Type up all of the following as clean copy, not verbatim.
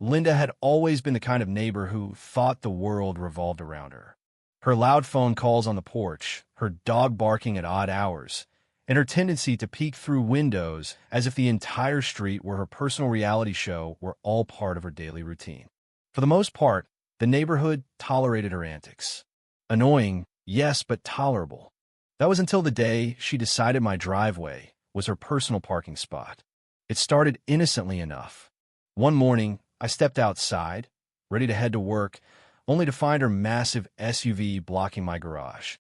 Linda had always been the kind of neighbor who thought the world revolved around her. Her loud phone calls on the porch, her dog barking at odd hours, and her tendency to peek through windows as if the entire street were her personal reality show were all part of her daily routine. For the most part, the neighborhood tolerated her antics. Annoying, yes, but tolerable. That was until the day she decided my driveway was her personal parking spot. It started innocently enough. One morning, I stepped outside, ready to head to work, only to find her massive SUV blocking my garage.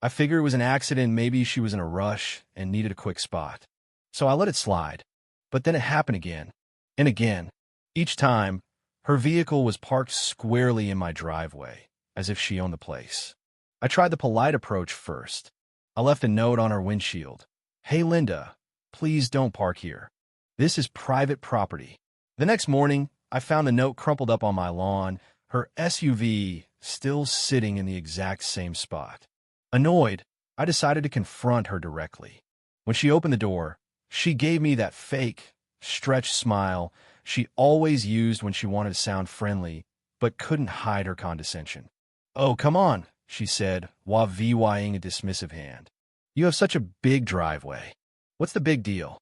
I figured it was an accident, maybe she was in a rush and needed a quick spot. So I let it slide. But then it happened again, and again. Each time, her vehicle was parked squarely in my driveway, as if she owned the place. I tried the polite approach first. I left a note on her windshield. "Hey Linda, please don't park here. This is private property." The next morning, I found the note crumpled up on my lawn, her SUV still sitting in the exact same spot. Annoyed, I decided to confront her directly. When she opened the door, she gave me that fake, stretched smile she always used when she wanted to sound friendly, but couldn't hide her condescension. "Oh, come on," she said, while VYing a dismissive hand. "You have such a big driveway. What's the big deal?"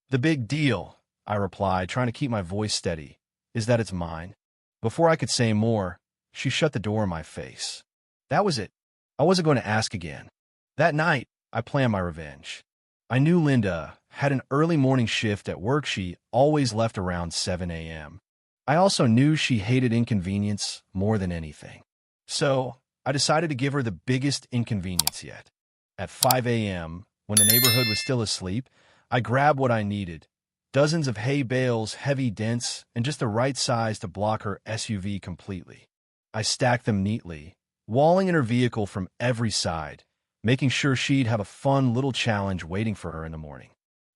"The big deal," I replied, trying to keep my voice steady, "is that it's mine." Before I could say more, she shut the door in my face. That was it. I wasn't going to ask again. That night, I planned my revenge. I knew Linda had an early morning shift at work. She always left around 7 a.m. I also knew she hated inconvenience more than anything. So, I decided to give her the biggest inconvenience yet. At 5 a.m., when the neighborhood was still asleep, I grabbed what I needed. Dozens of hay bales, heavy, dense, and just the right size to block her SUV completely. I stacked them neatly, walling in her vehicle from every side, making sure she'd have a fun little challenge waiting for her in the morning.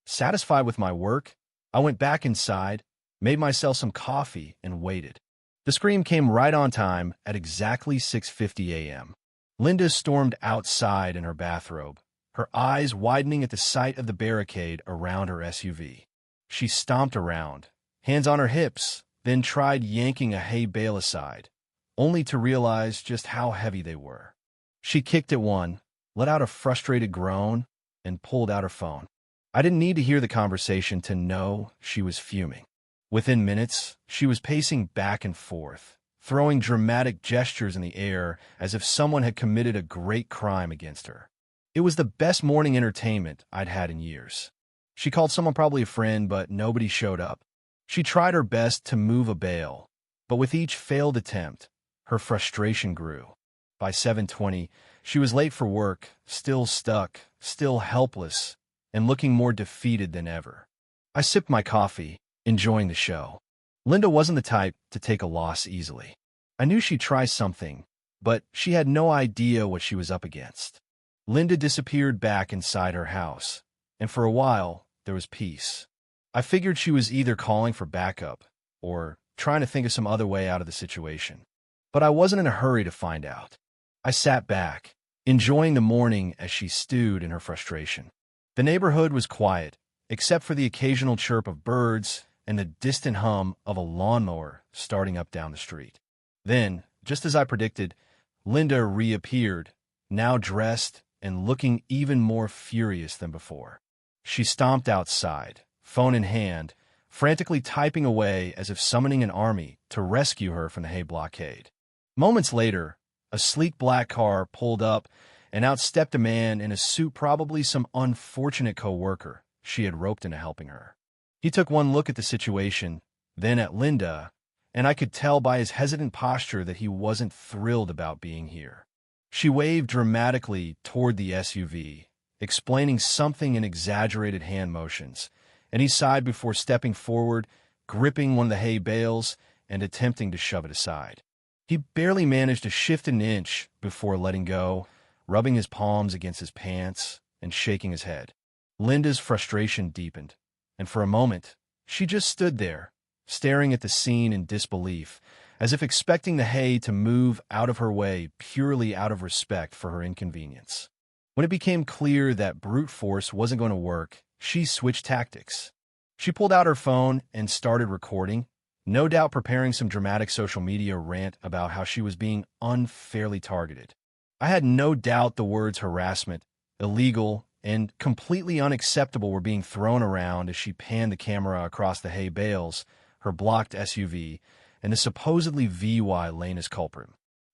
Satisfied with my work, I went back inside, made myself some coffee, and waited. The scream came right on time at exactly 6:50 a.m. Linda stormed outside in her bathrobe, her eyes widening at the sight of the barricade around her SUV. She stomped around, hands on her hips, then tried yanking a hay bale aside, only to realize just how heavy they were. She kicked at one, let out a frustrated groan, and pulled out her phone. I didn't need to hear the conversation to know she was fuming. Within minutes, she was pacing back and forth, throwing dramatic gestures in the air as if someone had committed a great crime against her. It was the best morning entertainment I'd had in years. She called someone, probably a friend, but nobody showed up. She tried her best to move a bale, but with each failed attempt, her frustration grew. By 7:20, she was late for work, still stuck, still helpless, and looking more defeated than ever. I sipped my coffee, enjoying the show. Linda wasn't the type to take a loss easily. I knew she'd try something, but she had no idea what she was up against. Linda disappeared back inside her house, and for a while, there was peace. I figured she was either calling for backup or trying to think of some other way out of the situation. But I wasn't in a hurry to find out. I sat back, enjoying the morning as she stewed in her frustration. The neighborhood was quiet, except for the occasional chirp of birds and the distant hum of a lawnmower starting up down the street. Then, just as I predicted, Linda reappeared, now dressed and looking even more furious than before. She stomped outside, phone in hand, frantically typing away as if summoning an army to rescue her from the hay blockade. Moments later, a sleek black car pulled up, and out stepped a man in a suit, probably some unfortunate coworker she had roped into helping her. He took one look at the situation, then at Linda, and I could tell by his hesitant posture that he wasn't thrilled about being here. She waved dramatically toward the SUV, explaining something in exaggerated hand motions, and he sighed before stepping forward, gripping one of the hay bales and attempting to shove it aside. He barely managed to shift an inch before letting go, rubbing his palms against his pants and shaking his head. Linda's frustration deepened, and for a moment, she just stood there, staring at the scene in disbelief, as if expecting the hay to move out of her way purely out of respect for her inconvenience. When it became clear that brute force wasn't going to work, she switched tactics. She pulled out her phone and started recording, no doubt preparing some dramatic social media rant about how she was being unfairly targeted. I had no doubt the words harassment, illegal, and completely unacceptable were being thrown around as she panned the camera across the hay bales, her blocked SUV, and the supposedly VY lane as culprit.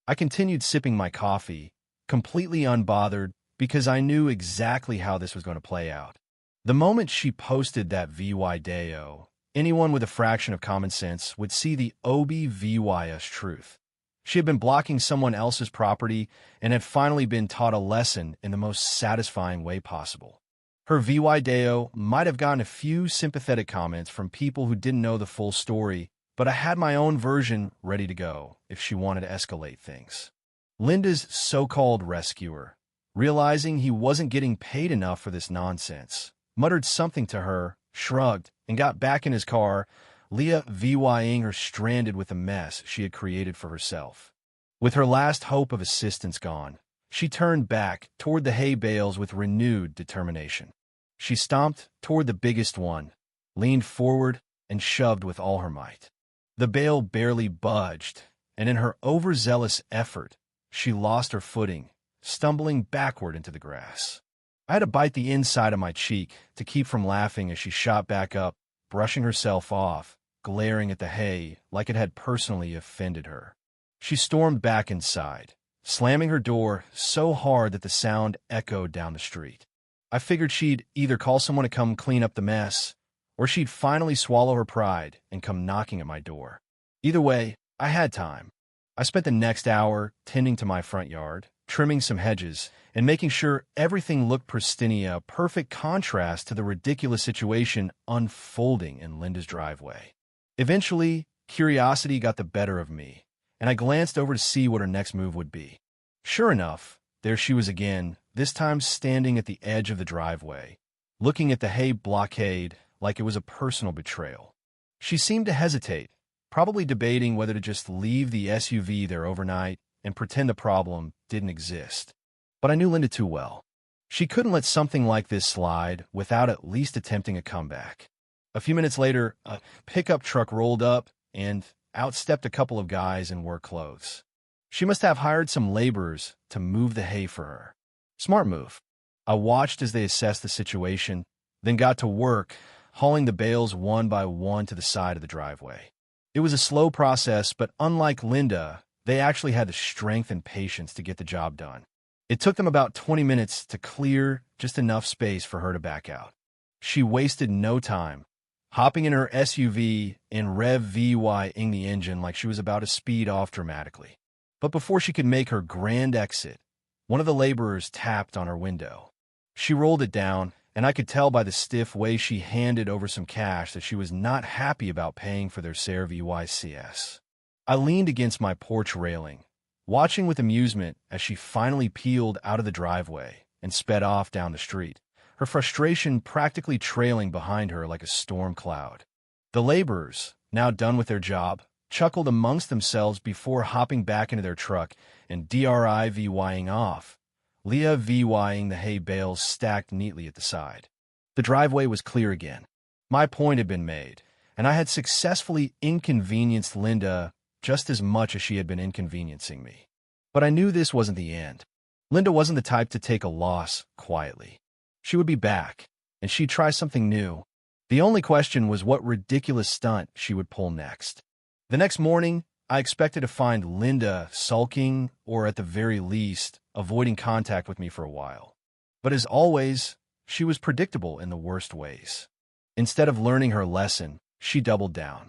I continued sipping my coffee, completely unbothered, because I knew exactly how this was going to play out. The moment she posted that VY Deo, anyone with a fraction of common sense would see the OBVYS truth. She had been blocking someone else's property and had finally been taught a lesson in the most satisfying way possible. Her VY Deo might have gotten a few sympathetic comments from people who didn't know the full story, but I had my own version ready to go if she wanted to escalate things. Linda's so-called rescuer, realizing he wasn't getting paid enough for this nonsense, muttered something to her, shrugged, and got back in his car, Leah VYing her stranded with the mess she had created for herself. With her last hope of assistance gone, she turned back toward the hay bales with renewed determination. She stomped toward the biggest one, leaned forward, and shoved with all her might. The bale barely budged, and in her overzealous effort, she lost her footing, stumbling backward into the grass. I had to bite the inside of my cheek to keep from laughing as she shot back up, brushing herself off, glaring at the hay like it had personally offended her. She stormed back inside, slamming her door so hard that the sound echoed down the street. I figured she'd either call someone to come clean up the mess, or she'd finally swallow her pride and come knocking at my door. Either way, I had time. I spent the next hour tending to my front yard, trimming some hedges, and making sure everything looked pristine, a perfect contrast to the ridiculous situation unfolding in Linda's driveway. Eventually, curiosity got the better of me, and I glanced over to see what her next move would be. Sure enough, there she was again, this time standing at the edge of the driveway, looking at the hay blockade like it was a personal betrayal. She seemed to hesitate, probably debating whether to just leave the SUV there overnight and pretend the problem didn't exist. But I knew Linda too well. She couldn't let something like this slide without at least attempting a comeback. A few minutes later, a pickup truck rolled up, and out stepped a couple of guys in work clothes. She must have hired some laborers to move the hay for her. Smart move. I watched as they assessed the situation, then got to work, hauling the bales one by one to the side of the driveway. It was a slow process, but unlike Linda, they actually had the strength and patience to get the job done. It took them about 20 minutes to clear just enough space for her to back out. She wasted no time, hopping in her SUV and rev-VYing the engine like she was about to speed off dramatically. But before she could make her grand exit, one of the laborers tapped on her window. She rolled it down, and I could tell by the stiff way she handed over some cash that she was not happy about paying for their Sarah VYCS. I leaned against my porch railing, watching with amusement as she finally peeled out of the driveway and sped off down the street, her frustration practically trailing behind her like a storm cloud. The laborers, now done with their job, chuckled amongst themselves before hopping back into their truck and DRI-VYing off, Leah VYing the hay bales stacked neatly at the side. The driveway was clear again. My point had been made, and I had successfully inconvenienced Linda just as much as she had been inconveniencing me. But I knew this wasn't the end. Linda wasn't the type to take a loss quietly. She would be back, and she'd try something new. The only question was what ridiculous stunt she would pull next. The next morning, I expected to find Linda sulking or, at the very least, avoiding contact with me for a while. But as always, she was predictable in the worst ways. Instead of learning her lesson, she doubled down.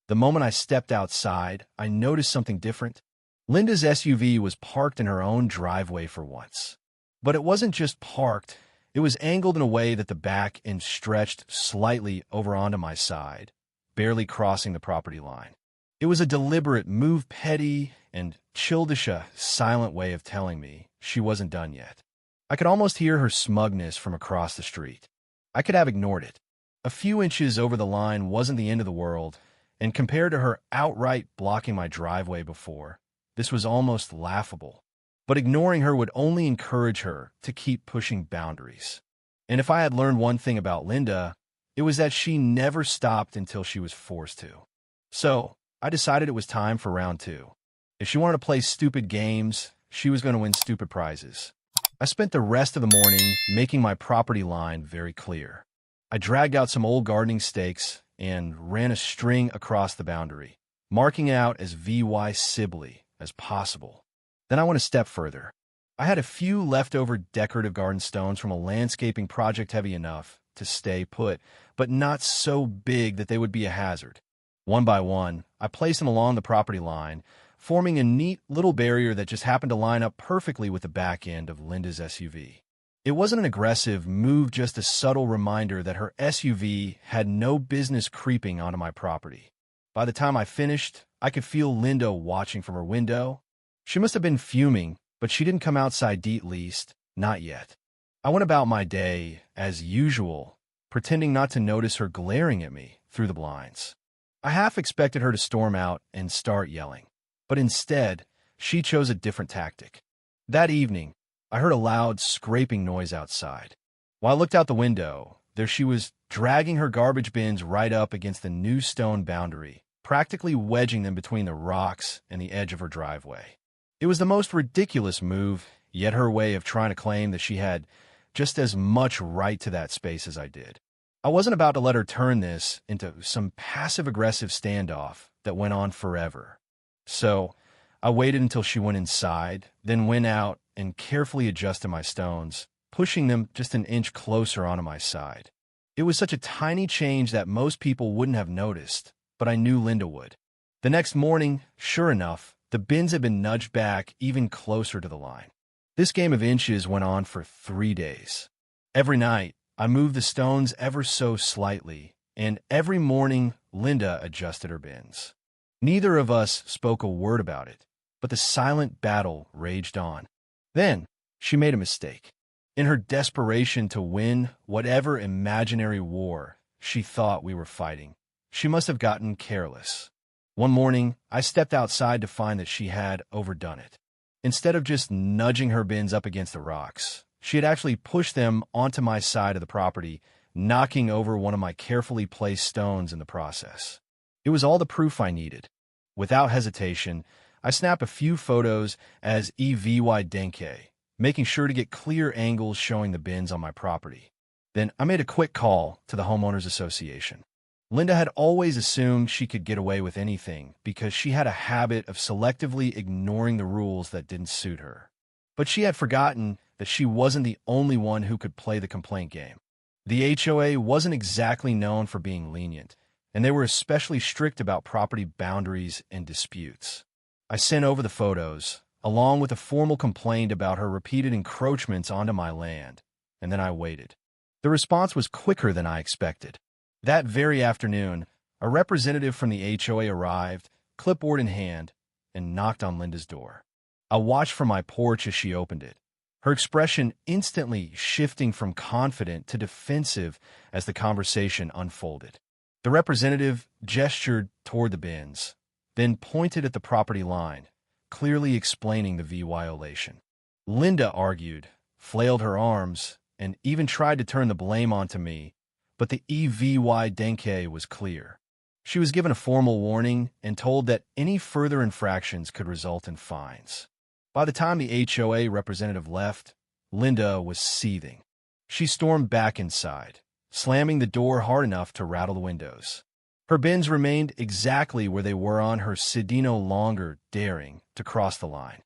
The moment I stepped outside, I noticed something different. Linda's SUV was parked in her own driveway for once. But it wasn't just parked, it was angled in a way that the back end stretched slightly over onto my side, barely crossing the property line. It was a deliberate, move petty, and childish a silent way of telling me she wasn't done yet. I could almost hear her smugness from across the street. I could have ignored it. A few inches over the line wasn't the end of the world, and compared to her outright blocking my driveway before, this was almost laughable. But ignoring her would only encourage her to keep pushing boundaries. And if I had learned one thing about Linda, it was that she never stopped until she was forced to. So I decided it was time for round two. If she wanted to play stupid games, she was going to win stupid prizes. I spent the rest of the morning making my property line very clear. I dragged out some old gardening stakes and ran a string across the boundary, marking it out as VY Sibley as possible. Then I went a step further. I had a few leftover decorative garden stones from a landscaping project heavy enough to stay put, but not so big that they would be a hazard. One by one, I placed them along the property line, forming a neat little barrier that just happened to line up perfectly with the back end of Linda's SUV. It wasn't an aggressive move, just a subtle reminder that her SUV had no business creeping onto my property. By the time I finished, I could feel Linda watching from her window. She must have been fuming, but she didn't come outside, at least, not yet. I went about my day, as usual, pretending not to notice her glaring at me through the blinds. I half expected her to storm out and start yelling, but instead, she chose a different tactic. That evening, I heard a loud scraping noise outside. While I looked out the window, there she was, dragging her garbage bins right up against the new stone boundary, practically wedging them between the rocks and the edge of her driveway. It was the most ridiculous move, yet her way of trying to claim that she had just as much right to that space as I did. I wasn't about to let her turn this into some passive-aggressive standoff that went on forever. So I waited until she went inside, then went out and carefully adjusted my stones, pushing them just an inch closer onto my side. It was such a tiny change that most people wouldn't have noticed, but I knew Linda would. The next morning, sure enough, the bins had been nudged back even closer to the line. This game of inches went on for 3 days. Every night, I moved the stones ever so slightly, and every morning, Linda adjusted her bins. Neither of us spoke a word about it, but the silent battle raged on. Then, she made a mistake. In her desperation to win whatever imaginary war she thought we were fighting, she must have gotten careless. One morning, I stepped outside to find that she had overdone it. Instead of just nudging her bins up against the rocks, she had actually pushed them onto my side of the property, knocking over one of my carefully placed stones in the process. It was all the proof I needed. Without hesitation, I snapped a few photos as EVY Denke, making sure to get clear angles showing the bins on my property. Then I made a quick call to the Homeowners Association. Linda had always assumed she could get away with anything because she had a habit of selectively ignoring the rules that didn't suit her. But she had forgotten that she wasn't the only one who could play the complaint game. The HOA wasn't exactly known for being lenient, and they were especially strict about property boundaries and disputes. I sent over the photos, along with a formal complaint about her repeated encroachments onto my land, and then I waited. The response was quicker than I expected. That very afternoon, a representative from the HOA arrived, clipboard in hand, and knocked on Linda's door. I watched from my porch as she opened it, her expression instantly shifting from confident to defensive as the conversation unfolded. The representative gestured toward the bins, then pointed at the property line, clearly explaining the violation. Linda argued, flailed her arms, and even tried to turn the blame onto me, but the EVY Denke was clear. She was given a formal warning and told that any further infractions could result in fines. By the time the HOA representative left, Linda was seething. She stormed back inside, slamming the door hard enough to rattle the windows. Her bins remained exactly where they were on her Sidi, no longer daring to cross the line.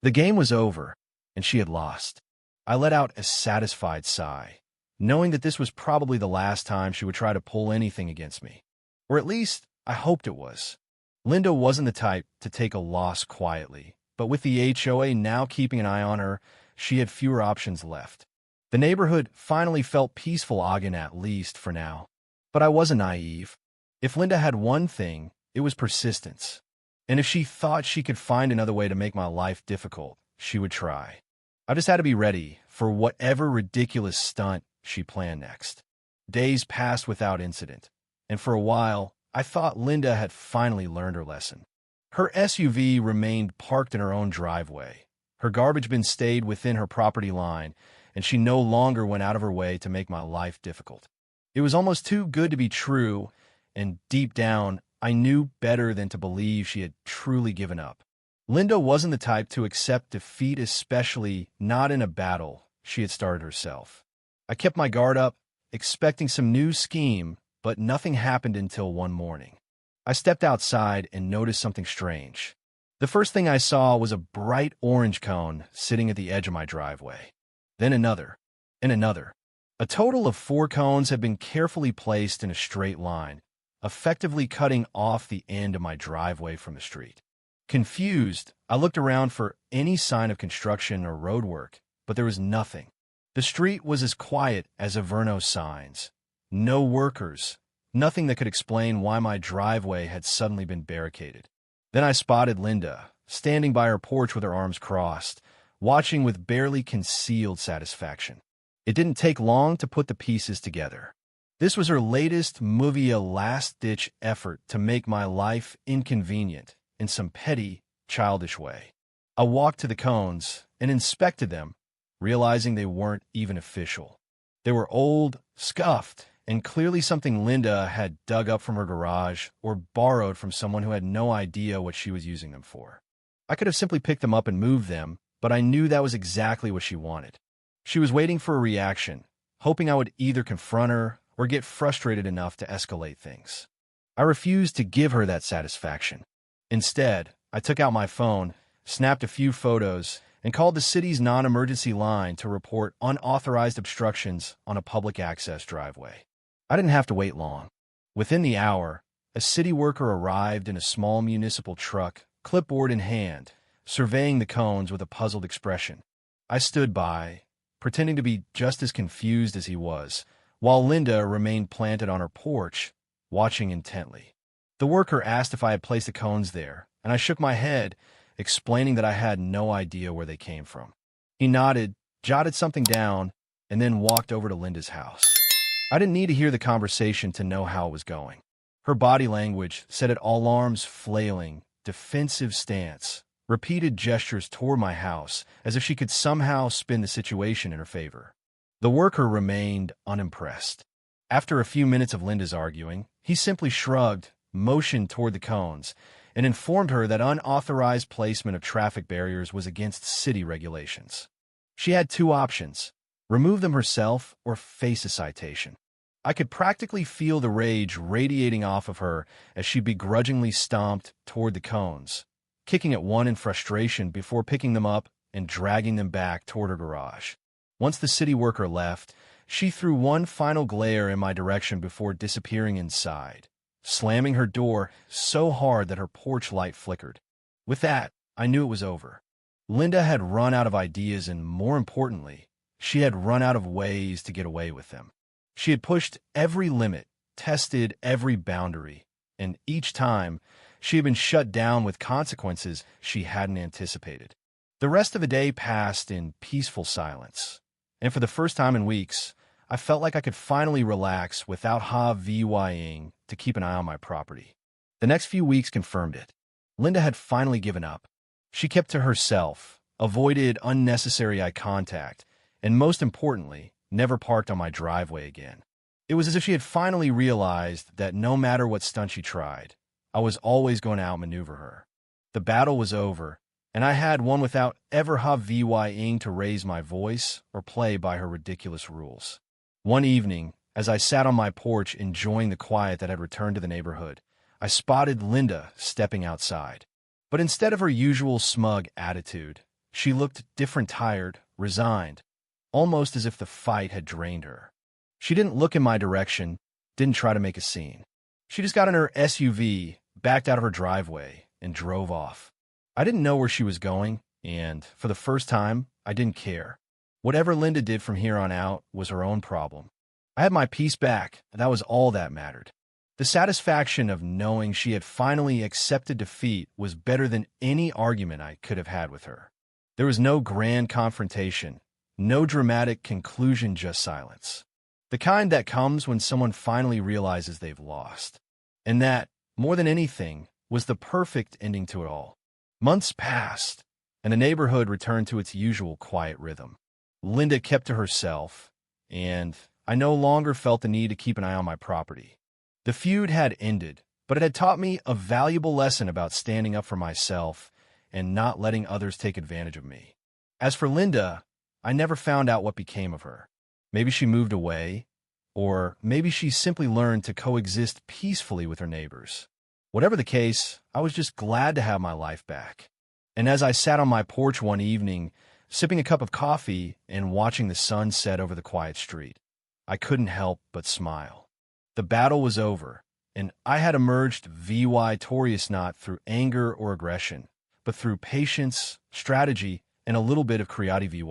The game was over, and she had lost. I let out a satisfied sigh, knowing that this was probably the last time she would try to pull anything against me. Or at least, I hoped it was. Linda wasn't the type to take a loss quietly, but with the HOA now keeping an eye on her, she had fewer options left. The neighborhood finally felt peaceful again, at least for now. But I wasn't naive. If Linda had one thing, it was persistence. And if she thought she could find another way to make my life difficult, she would try. I just had to be ready for whatever ridiculous stunt she planned next. Days passed without incident, and for a while, I thought Linda had finally learned her lesson. Her SUV remained parked in her own driveway. Her garbage bin stayed within her property line, and she no longer went out of her way to make my life difficult. It was almost too good to be true, and deep down, I knew better than to believe she had truly given up. Linda wasn't the type to accept defeat, especially not in a battle she had started herself. I kept my guard up, expecting some new scheme, but nothing happened until one morning. I stepped outside and noticed something strange. The first thing I saw was a bright orange cone sitting at the edge of my driveway. Then another, and another. A total of 4 cones had been carefully placed in a straight line, effectively cutting off the end of my driveway from the street. Confused, I looked around for any sign of construction or roadwork, but there was nothing. The street was as quiet as Averno's signs. No workers, nothing that could explain why my driveway had suddenly been barricaded. Then I spotted Linda, standing by her porch with her arms crossed, watching with barely concealed satisfaction. It didn't take long to put the pieces together. This was her latest movie, a last-ditch effort to make my life inconvenient in some petty, childish way. I walked to the cones and inspected them, realizing they weren't even official. They were old, scuffed, and clearly something Linda had dug up from her garage or borrowed from someone who had no idea what she was using them for. I could have simply picked them up and moved them, but I knew that was exactly what she wanted. She was waiting for a reaction, hoping I would either confront her or get frustrated enough to escalate things. I refused to give her that satisfaction. Instead, I took out my phone, snapped a few photos, and called the city's non-emergency line to report unauthorized obstructions on a public access driveway. I didn't have to wait long. Within the hour, a city worker arrived in a small municipal truck, clipboard in hand, surveying the cones with a puzzled expression. I stood by, pretending to be just as confused as he was, while Linda remained planted on her porch, watching intently. The worker asked if I had placed the cones there, and I shook my head, explaining that I had no idea where they came from. He nodded, jotted something down, and then walked over to Linda's house. I didn't need to hear the conversation to know how it was going. Her body language said it all: arms flailing, defensive stance, repeated gestures toward my house, as if she could somehow spin the situation in her favor. The worker remained unimpressed. After a few minutes of Linda's arguing, he simply shrugged, motioned toward the cones, and informed her that unauthorized placement of traffic barriers was against city regulations. She had 2 options: remove them herself or face a citation. I could practically feel the rage radiating off of her as she begrudgingly stomped toward the cones, kicking at one in frustration before picking them up and dragging them back toward her garage. Once the city worker left, she threw one final glare in my direction before disappearing inside, slamming her door so hard that her porch light flickered. With that, I knew it was over. Linda had run out of ideas, and more importantly, she had run out of ways to get away with them. She had pushed every limit, tested every boundary, and each time, she had been shut down with consequences she hadn't anticipated. The rest of the day passed in peaceful silence, and for the first time in weeks, I felt like I could finally relax without VYing to keep an eye on my property. The next few weeks confirmed it. Linda had finally given up. She kept to herself, avoided unnecessary eye contact, and most importantly, never parked on my driveway again. It was as if she had finally realized that no matter what stunt she tried, I was always going to outmaneuver her. The battle was over, and I had won without ever VYing to raise my voice or play by her ridiculous rules. One evening, as I sat on my porch enjoying the quiet that had returned to the neighborhood, I spotted Linda stepping outside. But instead of her usual smug attitude, she looked different, tired, resigned, almost as if the fight had drained her. She didn't look in my direction, didn't try to make a scene. She just got in her SUV, backed out of her driveway, and drove off. I didn't know where she was going, and for the first time, I didn't care. Whatever Linda did from here on out was her own problem. I had my peace back, and that was all that mattered. The satisfaction of knowing she had finally accepted defeat was better than any argument I could have had with her. There was no grand confrontation, no dramatic conclusion, just silence. The kind that comes when someone finally realizes they've lost. And that, more than anything, was the perfect ending to it all. Months passed, and the neighborhood returned to its usual quiet rhythm. Linda kept to herself, and I no longer felt the need to keep an eye on my property. The feud had ended, but it had taught me a valuable lesson about standing up for myself and not letting others take advantage of me. As for Linda, I never found out what became of her. Maybe she moved away, or maybe she simply learned to coexist peacefully with her neighbors. Whatever the case, I was just glad to have my life back. And as I sat on my porch one evening, sipping a cup of coffee and watching the sun set over the quiet street, I couldn't help but smile. The battle was over, and I had emerged victorious not through anger or aggression, but through patience, strategy, and a little bit of creativity.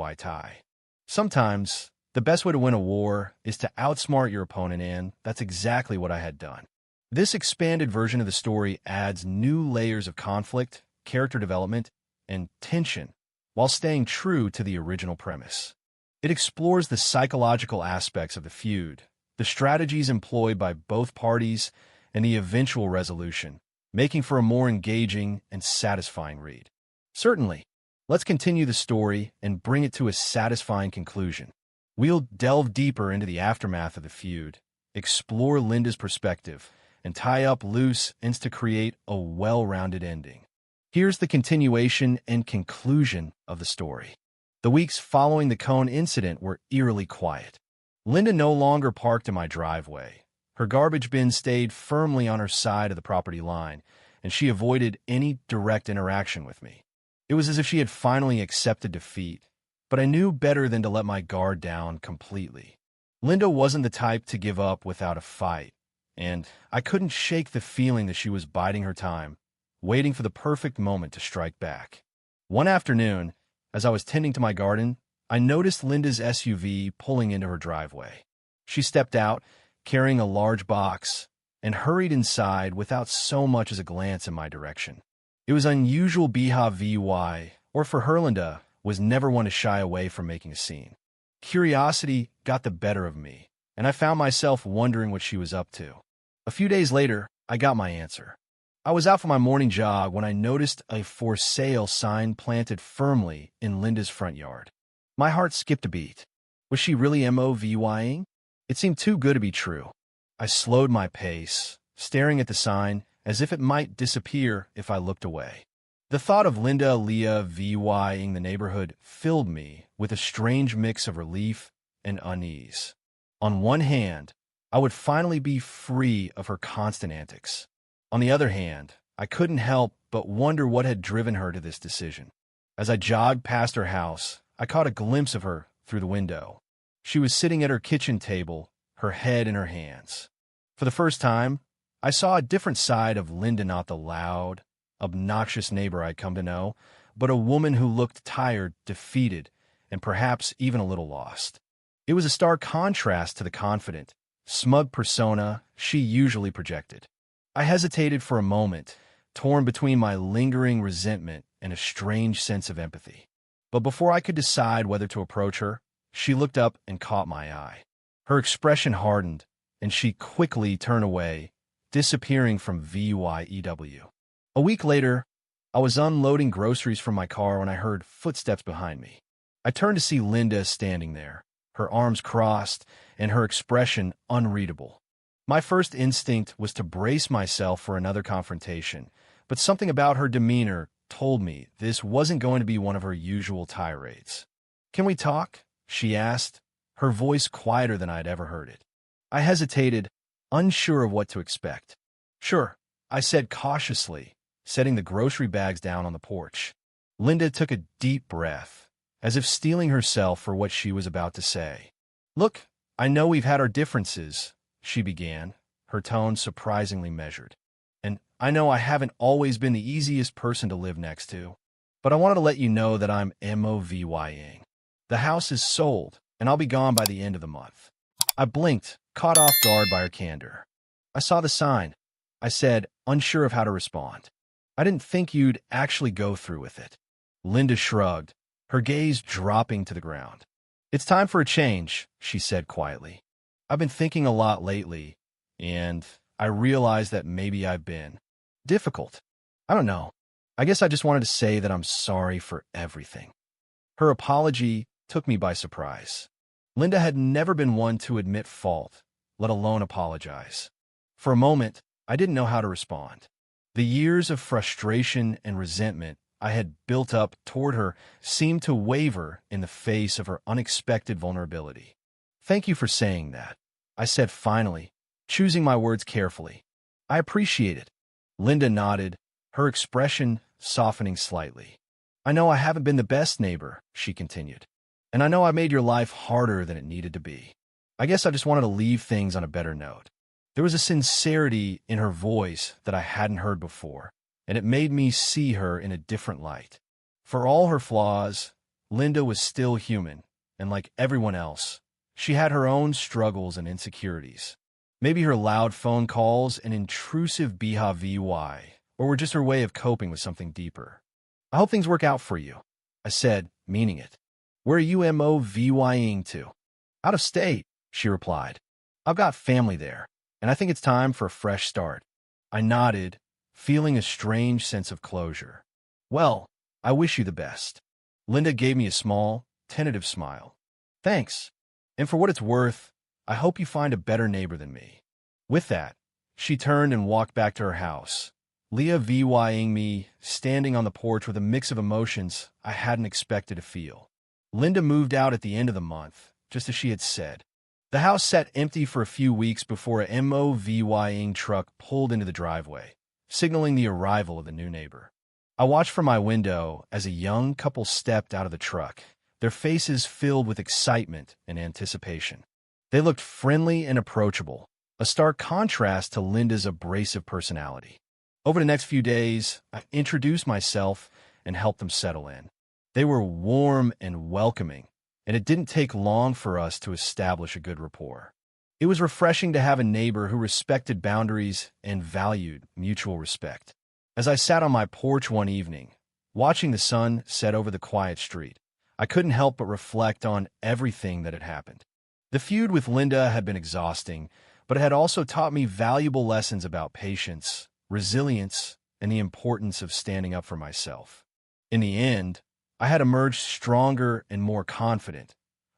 Sometimes, the best way to win a war is to outsmart your opponent, and that's exactly what I had done. This expanded version of the story adds new layers of conflict, character development, and tension, while staying true to the original premise. It explores the psychological aspects of the feud, the strategies employed by both parties, and the eventual resolution, making for a more engaging and satisfying read. Certainly, let's continue the story and bring it to a satisfying conclusion. We'll delve deeper into the aftermath of the feud, explore Linda's perspective, and tie up loose ends to create a well-rounded ending. Here's the continuation and conclusion of the story. The weeks following the cone incident were eerily quiet. Linda no longer parked in my driveway. Her garbage bin stayed firmly on her side of the property line, and she avoided any direct interaction with me. It was as if she had finally accepted defeat, but I knew better than to let my guard down completely. Linda wasn't the type to give up without a fight, and I couldn't shake the feeling that she was biding her time, waiting for the perfect moment to strike back. One afternoon, as I was tending to my garden, I noticed Linda's SUV pulling into her driveway. She stepped out, carrying a large box, and hurried inside without so much as a glance in my direction. It was unusual or for her. Linda was never one to shy away from making a scene. Curiosity got the better of me, and I found myself wondering what she was up to. A few days later, I got my answer. I was out for my morning jog when I noticed a for sale sign planted firmly in Linda's front yard. My heart skipped a beat. Was she really moving? It seemed too good to be true. I slowed my pace, staring at the sign as if it might disappear if I looked away. The thought of Linda vying the neighborhood filled me with a strange mix of relief and unease. On one hand, I would finally be free of her constant antics. On the other hand, I couldn't help but wonder what had driven her to this decision. As I jogged past her house, I caught a glimpse of her through the window. She was sitting at her kitchen table, her head in her hands. For the first time, I saw a different side of Linda, not the loud, obnoxious neighbor I'd come to know, but a woman who looked tired, defeated, and perhaps even a little lost. It was a stark contrast to the confident, smug persona she usually projected. I hesitated for a moment, torn between my lingering resentment and a strange sense of empathy. But before I could decide whether to approach her, she looked up and caught my eye. Her expression hardened, and she quickly turned away, disappearing from VYEW. A week later, I was unloading groceries from my car when I heard footsteps behind me. I turned to see Linda standing there, her arms crossed and her expression unreadable. My first instinct was to brace myself for another confrontation, but something about her demeanor told me this wasn't going to be one of her usual tirades. "Can we talk?" she asked, her voice quieter than I'd ever heard it. I hesitated, unsure of what to expect. "Sure," I said cautiously, setting the grocery bags down on the porch. Linda took a deep breath, as if steeling herself for what she was about to say. "Look, I know we've had our differences," she began, her tone surprisingly measured. "And I know I haven't always been the easiest person to live next to, but I wanted to let you know that I'm moving. The house is sold, and I'll be gone by the end of the month." I blinked, caught off guard by her candor. "I saw the sign," I said, unsure of how to respond. "I didn't think you'd actually go through with it." Linda shrugged, her gaze dropping to the ground. "It's time for a change," she said quietly. "I've been thinking a lot lately, and I realize that maybe I've been difficult. I don't know. I guess I just wanted to say that I'm sorry for everything." Her apology took me by surprise. Linda had never been one to admit fault, let alone apologize. For a moment, I didn't know how to respond. The years of frustration and resentment I had built up toward her seemed to waver in the face of her unexpected vulnerability. "Thank you for saying that," I said finally, choosing my words carefully. "I appreciate it." Linda nodded, her expression softening slightly. "I know I haven't been the best neighbor," she continued. "And I know I made your life harder than it needed to be. I guess I just wanted to leave things on a better note." There was a sincerity in her voice that I hadn't heard before, and it made me see her in a different light. For all her flaws, Linda was still human, and like everyone else, she had her own struggles and insecurities. Maybe her loud phone calls and intrusive behavior were just her way of coping with something deeper. "I hope things work out for you," I said, meaning it. "Where are you moving to?" "Out of state," she replied. "I've got family there, and I think it's time for a fresh start." I nodded, feeling a strange sense of closure. "Well, I wish you the best." Linda gave me a small, tentative smile. "Thanks. And for what it's worth, I hope you find a better neighbor than me." With that, she turned and walked back to her house, leaving me standing on the porch with a mix of emotions I hadn't expected to feel. Linda moved out at the end of the month, just as she had said. The house sat empty for a few weeks before a moving truck pulled into the driveway, signaling the arrival of the new neighbor. I watched from my window as a young couple stepped out of the truck, their faces filled with excitement and anticipation. They looked friendly and approachable, a stark contrast to Linda's abrasive personality. Over the next few days, I introduced myself and helped them settle in. They were warm and welcoming, and it didn't take long for us to establish a good rapport. It was refreshing to have a neighbor who respected boundaries and valued mutual respect. As I sat on my porch one evening, watching the sun set over the quiet street, I couldn't help but reflect on everything that had happened. The feud with Linda had been exhausting, but it had also taught me valuable lessons about patience, resilience, and the importance of standing up for myself. In the end, I had emerged stronger and more confident,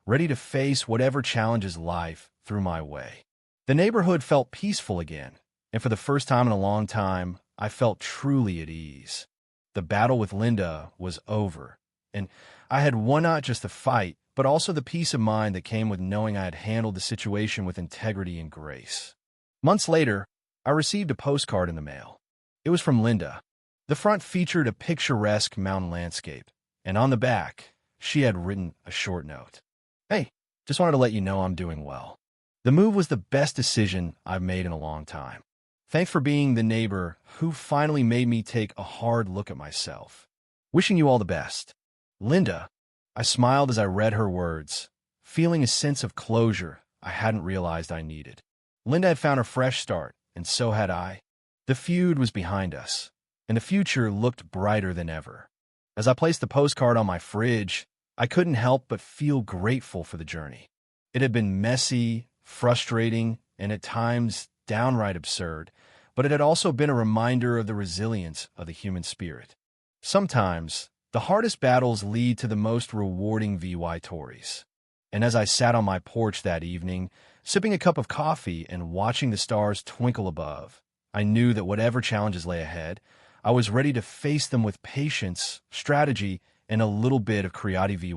ready to face whatever challenges life threw my way. The neighborhood felt peaceful again, and for the first time in a long time, I felt truly at ease. The battle with Linda was over, and I had won not just the fight, but also the peace of mind that came with knowing I had handled the situation with integrity and grace. Months later, I received a postcard in the mail. It was from Linda. The front featured a picturesque mountain landscape, and on the back, she had written a short note. "Hey, just wanted to let you know I'm doing well. The move was the best decision I've made in a long time. Thanks for being the neighbor who finally made me take a hard look at myself. Wishing you all the best. Linda." I smiled as I read her words, feeling a sense of closure I hadn't realized I needed. Linda had found a fresh start, and so had I. The feud was behind us, and the future looked brighter than ever. As I placed the postcard on my fridge, I couldn't help but feel grateful for the journey. It had been messy, frustrating, and at times downright absurd, but it had also been a reminder of the resilience of the human spirit. Sometimes, the hardest battles lead to the most rewarding stories. And as I sat on my porch that evening, sipping a cup of coffee and watching the stars twinkle above, I knew that whatever challenges lay ahead, I was ready to face them with patience, strategy, and a little bit of creativity.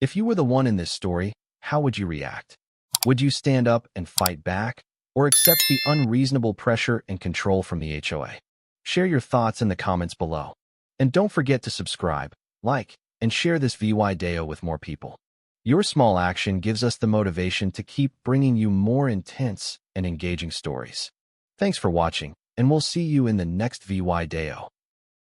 If you were the one in this story, how would you react? Would you stand up and fight back, or accept the unreasonable pressure and control from the HOA? Share your thoughts in the comments below. And don't forget to subscribe, like, and share this video with more people. Your small action gives us the motivation to keep bringing you more intense and engaging stories. Thanks for watching, and we'll see you in the next video.